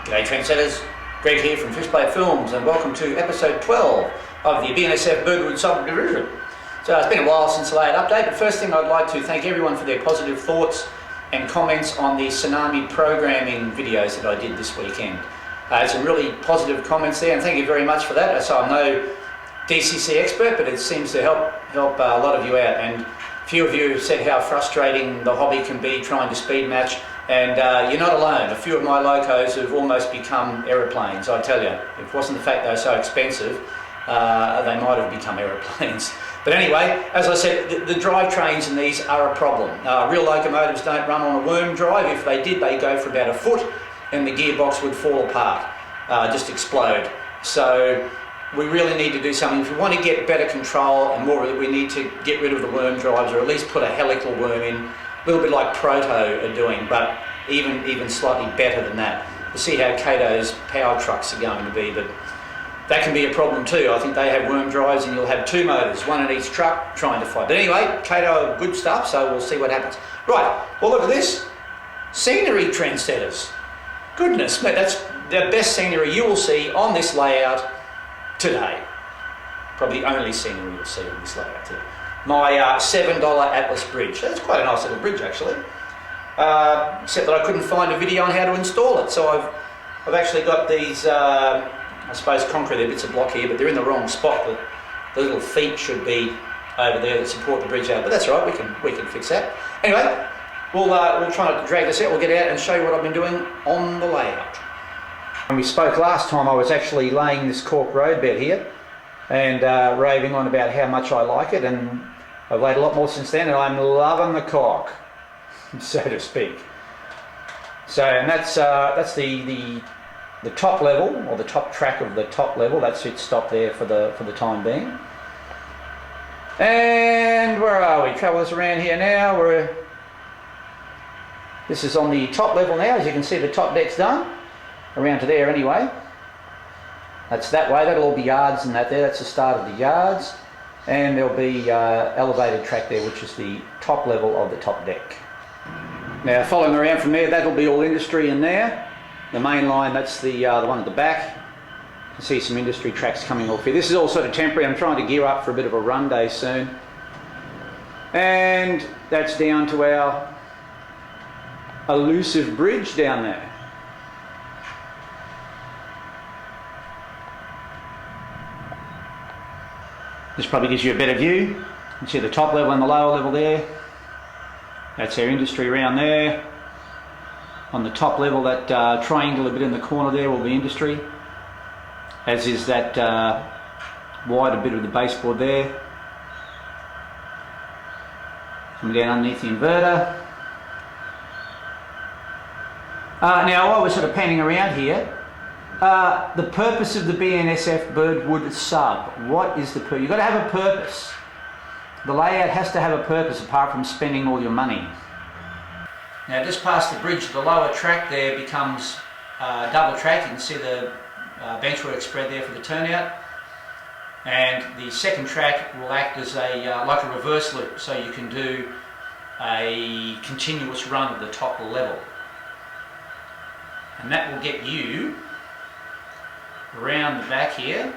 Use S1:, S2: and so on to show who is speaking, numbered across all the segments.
S1: G'day trendsetters, Greg here from Fishblade Films and welcome to episode 12 of the BNSF Birdwood Subdivision. So it's been a while since the layout update, but first thing I'd like to thank everyone for their positive thoughts and comments on the tsunami programming videos that I did this weekend. Some really positive comments there and thank you very much for that. So I'm no DCC expert, but it seems to help a lot of you out, and a few of you have said how frustrating the hobby can be trying to speed match. And you're not alone. A few of my locos have almost become aeroplanes, I tell you. If it wasn't the fact they were so expensive, they might have become aeroplanes. But anyway, as I said, the drivetrains in these are a problem. Real locomotives don't run on a worm drive. If they did, they go for about a foot and the gearbox would fall apart, just explode. So we really need to do something. If we want to get better control and more, we need to get rid of the worm drives, or at least put a helical worm in. A little bit like Proto are doing, but even slightly better than that. We'll see how Kato's power trucks are going to be, but that can be a problem too. I think they have worm drives and you'll have two motors, one in each truck, trying to fight. But anyway, Kato are good stuff, so we'll see what happens. Right, well look at this. Scenery trendsetters. Goodness me, that's the best scenery you will see on this layout today. Probably only scenery you'll see on this layout today. My $7 Atlas bridge. That's quite a nice little bridge actually, except that I couldn't find a video on how to install it. So I've actually got these, I suppose concrete, they're bits of block here, but they're in the wrong spot. The little feet should be over there that support the bridge out, but that's all right, we can fix that. Anyway, we'll try not to drag this out. We'll get out and show you what I've been doing on the layout. When we spoke last time, I was actually laying this cork road bed here and raving on about how much I like it, and I've laid a lot more since then, and I'm loving the cork, so to speak. So, and that's the top level, or the top track of the top level. That's it, stop there for the time being. And where are we? Travel us around here now. This is on the top level now. As you can see, the top deck's done, around to there anyway. That's that way. That'll all be yards and that there. That's the start of the yards. And there'll be elevated track there, which is the top level of the top deck. Now following around from there, that'll be all industry in there. The main line, that's the one at the back. You can see some industry tracks coming off here. This is all sort of temporary. I'm trying to gear up for a bit of a run day soon. And that's down to our elusive bridge down there. This probably gives you a better view. You can see the top level and the lower level there. That's our industry around there. On the top level, that triangle a bit in the corner there will be industry, as is that wider bit of the baseboard there. Coming down underneath the inverter. Now while we're sort of panning around here, the purpose of the BNSF Birdwood sub, what is the purpose? You've got to have a purpose. The layout has to have a purpose apart from spending all your money. Now just past the bridge, the lower track there becomes double track. You can see the benchwork spread there for the turnout. And the second track will act as like a reverse loop, so you can do a continuous run of the top level. And that will get you around the back here,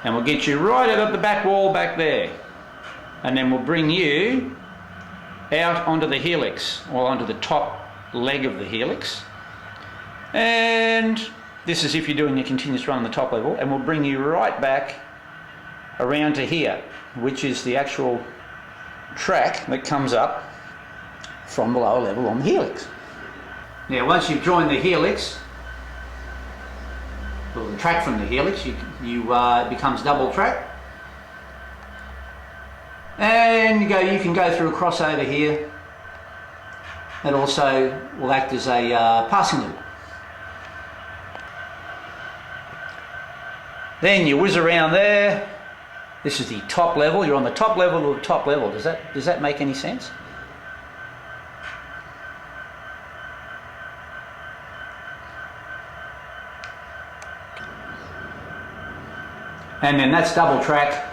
S1: and we'll get you right out of the back wall back there, and then we'll bring you out onto the helix, or onto the top leg of the helix, and this is if you're doing a continuous run on the top level, and we'll bring you right back around to here, which is the actual track that comes up from the lower level on the helix. Now once you've joined the helix, or the track from the helix, it becomes double track. And you can go through a crossover here. That also will act as a passing loop. Then you whiz around there. This is the top level. You're on the top level of the top level. Does that make any sense? And then that's double track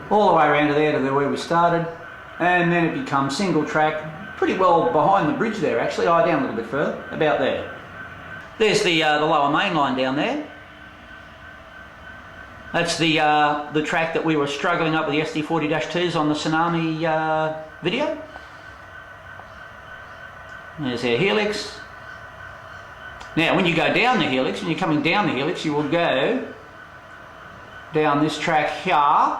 S1: all the way around to there to where we started, and then it becomes single track pretty well behind the bridge there actually. Down a little bit further, about there. There's the lower main line down there. That's the track that we were struggling up with the SD40-2s on the Tsunami video. There's our helix. Now when you go down the helix, when you're coming down the helix, you will go down this track here,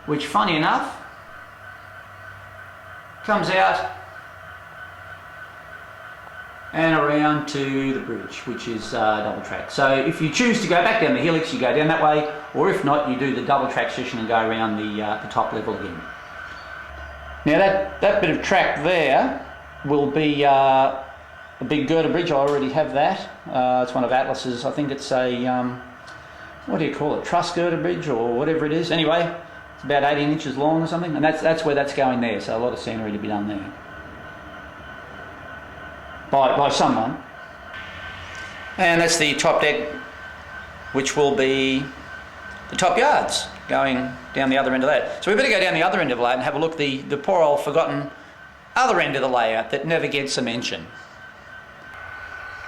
S1: which funny enough comes out and around to the bridge, which is double track. So if you choose to go back down the helix, you go down that way, or if not, you do the double track session and go around the top level again. Now that bit of track there will be a big girder bridge. I already have that. It's one of Atlas's. I think it's a what do you call it? Truss girder bridge or whatever it is. Anyway, it's about 18 inches long or something, and that's where that's going there. So a lot of scenery to be done there by someone. And that's the top deck, which will be the top yards going down the other end of that. So we better go down the other end of the layout and have a look at the poor old forgotten other end of the layout that never gets a mention.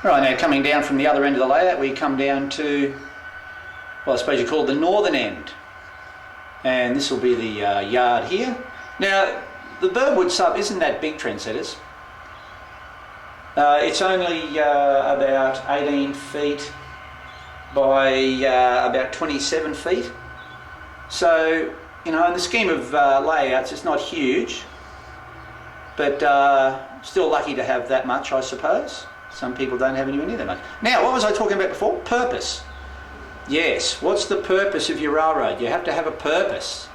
S1: Right, now coming down from the other end of the layout, we come down to, well, I suppose you call it the northern end. And this will be the yard here. Now, the Birdwood sub isn't that big, trendsetters. It's only about 18 feet by about 27 feet. So, you know, in the scheme of layouts, it's not huge, but still lucky to have that much, I suppose. Some people don't have anywhere near that much. Now, what was I talking about before? Purpose. Yes, what's the purpose of your railroad? You have to have a purpose.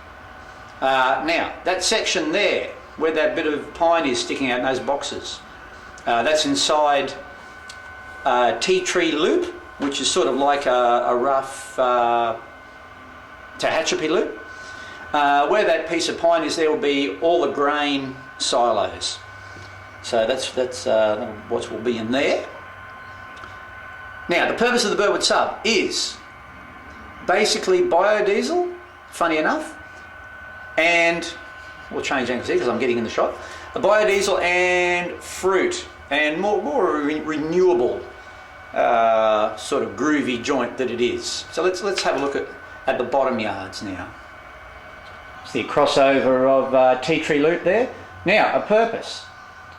S1: Now, that section there, where that bit of pine is sticking out in those boxes, that's inside Tea Tree Loop, which is sort of like a rough Tehachapi loop. Where that piece of pine is, there will be all the grain silos. So that's what will be in there. Now, the purpose of the Birdwood sub is basically biodiesel, funny enough, and we'll change angles here because I'm getting in the shot. The biodiesel and fruit, and more renewable sort of groovy joint that it is. So let's have a look at the bottom yards now. It's the crossover of Tea Tree Loop there. Now, a purpose.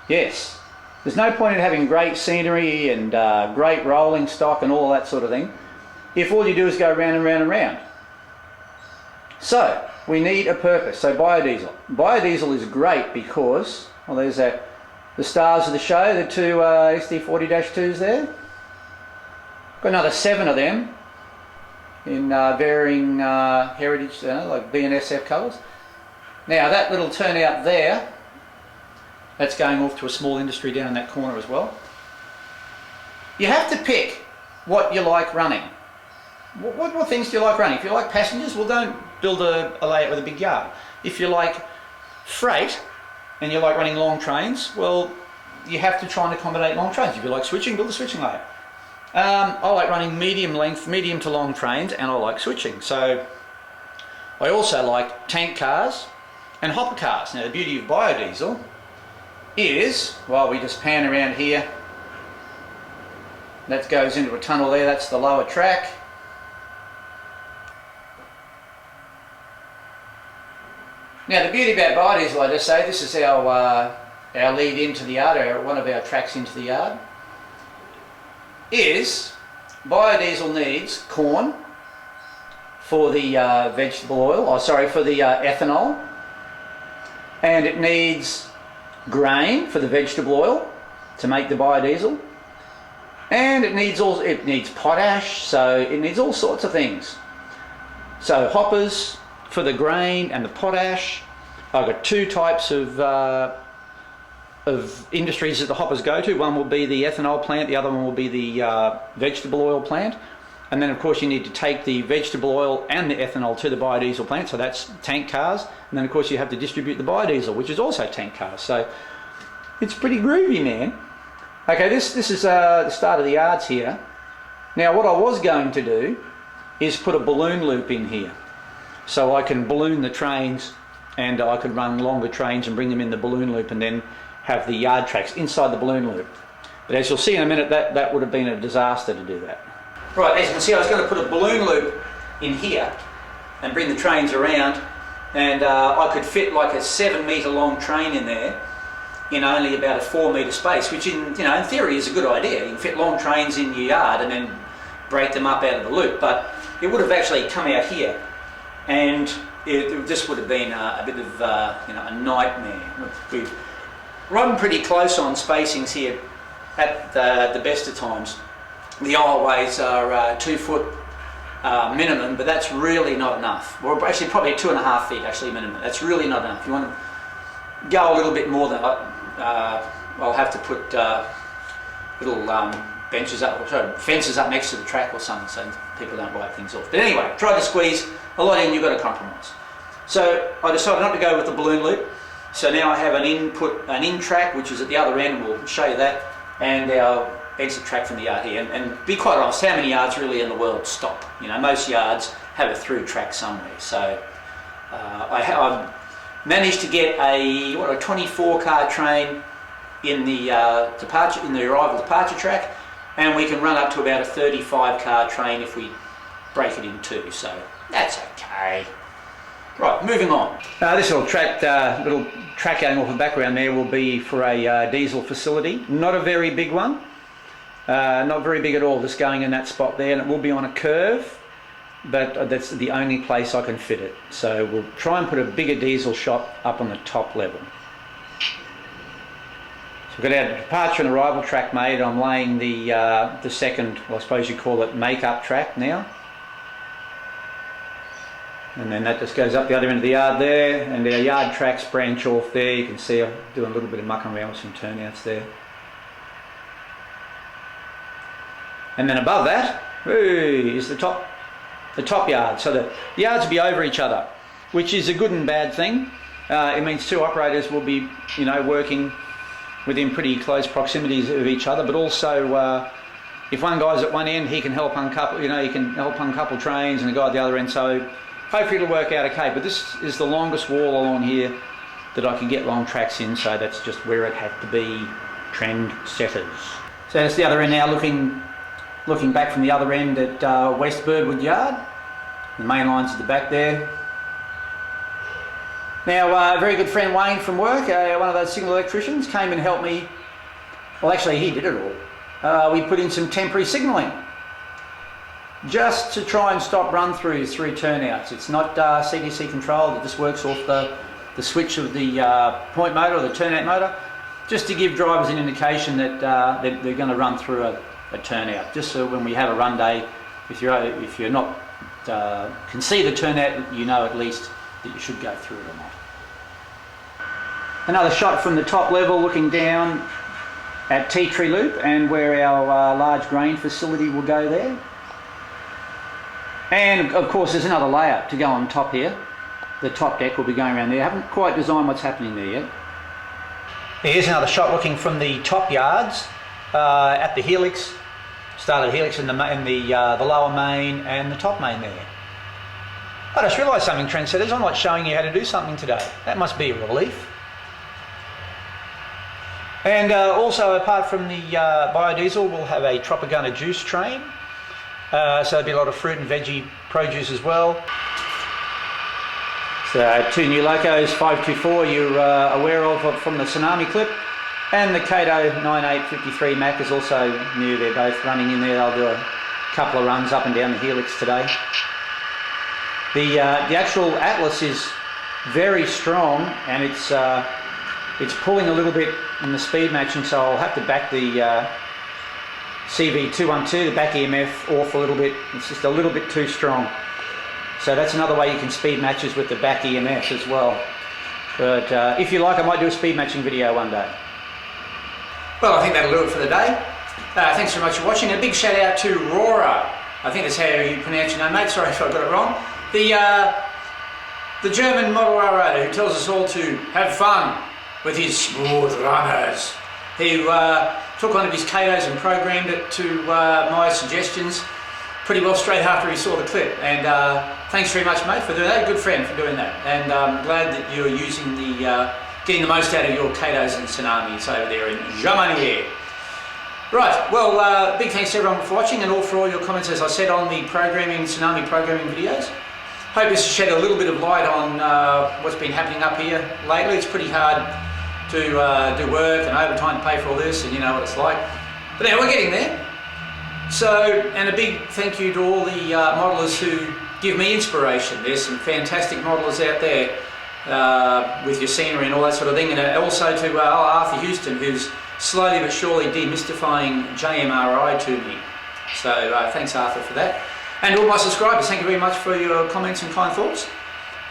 S1: Yes, there's no point in having great scenery and great rolling stock and all that sort of thing if all you do is go round and round and round. So we need a purpose. So biodiesel. Biodiesel is great because, well, there's the stars of the show, the two SD40-2s there. Got another 7 of them in varying heritage, like BNSF colours. Now that little turnout there, that's going off to a small industry down in that corner as well. You have to pick what you like running. What things do you like running? If you like passengers, well, don't build a layout with a big yard. If you like freight and you like running long trains, well, you have to try and accommodate long trains. If you like switching, build a switching layout. I like running medium to long trains, and I like switching. So I also like tank cars and hopper cars. Now the beauty of biodiesel is, while we just pan around here, that goes into a tunnel there, that's the lower track. Now the beauty about biodiesel, I just say, this is our lead into the yard, one of our tracks into the yard, is biodiesel needs corn for the vegetable oil, for the ethanol, and it needs grain for the vegetable oil to make the biodiesel, and it needs potash, so it needs all sorts of things. So hoppers for the grain and the potash. I've got 2 types of industries that the hoppers go to. One will be the ethanol plant, the other one will be the vegetable oil plant. And then of course you need to take the vegetable oil and the ethanol to the biodiesel plant, so that's tank cars. And then of course you have to distribute the biodiesel, which is also tank cars. So it's pretty groovy, man. Okay, this is the start of the yards here. Now what I was going to do is put a balloon loop in here, so I can balloon the trains and I could run longer trains and bring them in the balloon loop and then have the yard tracks inside the balloon loop. But as you'll see in a minute, that would have been a disaster to do that. Right, as you can see, I was going to put a balloon loop in here and bring the trains around, and I could fit like a 7-metre long train in there in only about a 4-metre space, which in theory is a good idea. You can fit long trains in your yard and then break them up out of the loop, but it would have actually come out here, and it just would have been a bit of a nightmare. We've run pretty close on spacings here at the best of times. The aisleways are 2 foot minimum, but that's really not enough. Well, actually probably 2.5 feet actually minimum. That's really not enough. If you want to go a little bit more than I'll have to put little benches up, sorry, fences up next to the track or something so people don't bite things off. But anyway, try to squeeze a lot in, you've got to compromise. So I decided not to go with the balloon loop. So now I have an in track, which is at the other end, and we'll show you that, and our exit track from the yard here. And be quite honest, how many yards really in the world stop? Most yards have a through track somewhere. So I've managed to get a 24 car train in the arrival departure track, and we can run up to about a 35 car train if we break it in two. So that's okay. Right, moving on. This little track going off the background there will be for a diesel facility. Not a very big one. Not very big at all, just going in that spot there, and it will be on a curve, but that's the only place I can fit it. So we'll try and put a bigger diesel shop up on the top level. So we've got our departure and arrival track made. I'm laying the second, well, I suppose you call it make-up track now. And then that just goes up the other end of the yard there, and our yard tracks branch off there. You can see I'm doing a little bit of mucking around with some turnouts there. And then above that is the top yard. So the yards will be over each other, which is a good and bad thing. It means two operators will be, working within pretty close proximities of each other, but also if one guy's at one end, he can help uncouple, he can help uncouple trains, and the guy at the other end. So hopefully it'll work out okay. But this is the longest wall along here that I can get long tracks in, so that's just where it had to be trend setters. So that's the other end now, looking back from the other end at West Birdwood Yard. The main line's at the back there. Now, a very good friend Wayne from work, one of those signal electricians, came and helped me. Well, actually, he did it all. We put in some temporary signalling, just to try and stop run-throughs through turnouts. It's not CDC controlled, it just works off the switch of the point motor or the turnout motor, just to give drivers an indication that they're going to run through a turnout, just so when we have a run day, if you're not can see the turnout, at least that you should go through it or not. Another shot from the top level looking down at Tea Tree Loop and where our large grain facility will go there. And of course there's another layer to go on top here. The top deck will be going around there. I haven't quite designed what's happening there yet. Here's another shot looking from the top yards at the helix. Started helix in the lower main and the top main there. I just realised something, trendsetters. I'm not showing you how to do something today. That must be a relief. And also, apart from the biodiesel, we'll have a Tropicana juice train. So there'll be a lot of fruit and veggie produce as well. So two new locos, 524 you're aware of from the Tsunami clip. And the Kato 9853 Mac is also new. They're both running in there. They'll do a couple of runs up and down the helix today. The actual Atlas is very strong, and it's pulling a little bit in the speed matching, so I'll have to back the CV212, the back EMF, off a little bit. It's just a little bit too strong. So that's another way you can speed matches with the back EMF as well. But if you like, I might do a speed matching video one day. Well, I think that'll do it for the day. Thanks very much for watching. A big shout out to Rora. I think that's how you pronounce your name, mate. Sorry if I got it wrong. The German model railroader who tells us all to have fun with his smooth runners. He took one of his Katos and programmed it to my suggestions pretty well straight after he saw the clip. And thanks very much, mate, for doing that. Good friend for doing that. And I'm glad that you're using getting the most out of your Katos and Tsunamis over there in Germany. Right, well, big thanks to everyone for watching and for all your comments, as I said, on the Tsunami programming videos. Hope this has shed a little bit of light on what's been happening up here lately. It's pretty hard to do work and overtime to pay for all this, and you know what it's like. But now we're getting there. So, and a big thank you to all the modelers who give me inspiration. There's some fantastic modelers out there with your scenery and all that sort of thing. And also to Arthur Houston, who's slowly but surely demystifying JMRI to me. So thanks, Arthur, for that. And all my subscribers, thank you very much for your comments and kind thoughts.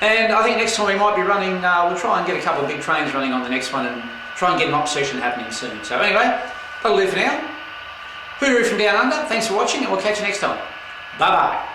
S1: And I think next time we might be running, we'll try and get a couple of big trains running on the next one and try and get an op session happening soon. So anyway, that'll do for now. Hooroo from down under, thanks for watching, and we'll catch you next time. Bye bye.